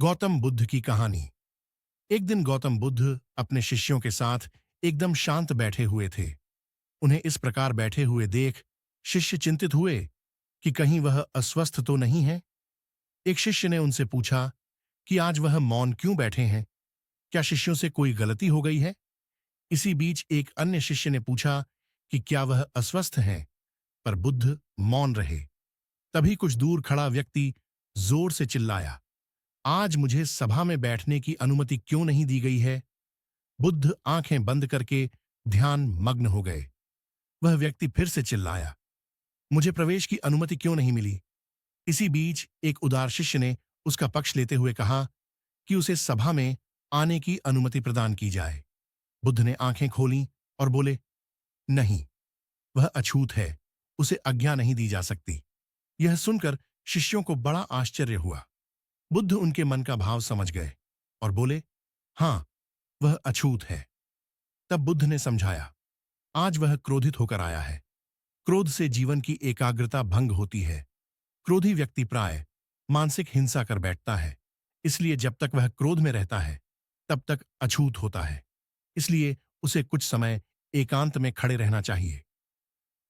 गौतम बुद्ध की कहानी। एक दिन गौतम बुद्ध अपने शिष्यों के साथ एकदम शांत बैठे हुए थे। उन्हें इस प्रकार बैठे हुए देख शिष्य चिंतित हुए कि कहीं वह अस्वस्थ तो नहीं है। एक शिष्य ने उनसे पूछा कि आज वह मौन क्यों बैठे हैं, क्या शिष्यों से कोई गलती हो गई है। इसी बीच एक अन्य शिष्य ने पूछा कि क्या वह अस्वस्थ हैं, पर बुद्ध मौन रहे। तभी कुछ दूर खड़ा व्यक्ति जोर से चिल्लाया, आज मुझे सभा में बैठने की अनुमति क्यों नहीं दी गई है। बुद्ध आंखें बंद करके ध्यान मग्न हो गए। वह व्यक्ति फिर से चिल्लाया, मुझे प्रवेश की अनुमति क्यों नहीं मिली। इसी बीच एक उदार शिष्य ने उसका पक्ष लेते हुए कहा कि उसे सभा में आने की अनुमति प्रदान की जाए। बुद्ध ने आंखें खोलीं और बोले, नहीं, वह अछूत है, उसे आज्ञा नहीं दी जा सकती। यह सुनकर शिष्यों को बड़ा आश्चर्य हुआ। बुद्ध उनके मन का भाव समझ गए और बोले, हां, वह अछूत है। तब बुद्ध ने समझाया, आज वह क्रोधित होकर आया है। क्रोध से जीवन की एकाग्रता भंग होती है। क्रोधी व्यक्ति प्राय मानसिक हिंसा कर बैठता है। इसलिए जब तक वह क्रोध में रहता है तब तक अछूत होता है। इसलिए उसे कुछ समय एकांत में खड़े रहना चाहिए।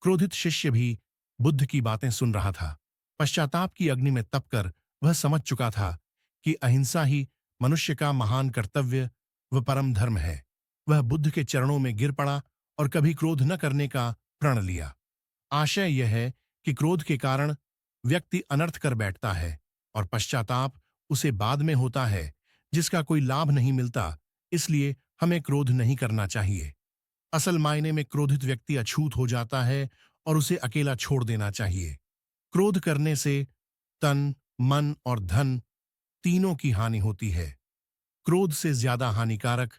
क्रोधित शिष्य भी बुद्ध की बातें सुन रहा था। पश्चाताप की अग्नि में तपकर वह समझ चुका था कि अहिंसा ही मनुष्य का महान कर्तव्य व परम धर्म है। वह बुद्ध के चरणों में गिर पड़ा और कभी क्रोध न करने का प्रण लिया। आशय यह है कि क्रोध के कारण व्यक्ति अनर्थ कर बैठता है और पश्चाताप उसे बाद में होता है, जिसका कोई लाभ नहीं मिलता। इसलिए हमें क्रोध नहीं करना चाहिए। असल मायने में क्रोधित व्यक्ति अछूत हो जाता है और उसे अकेला छोड़ देना चाहिए। क्रोध करने से तन, मन और धन तीनों की हानि होती है। क्रोध से ज्यादा हानिकारक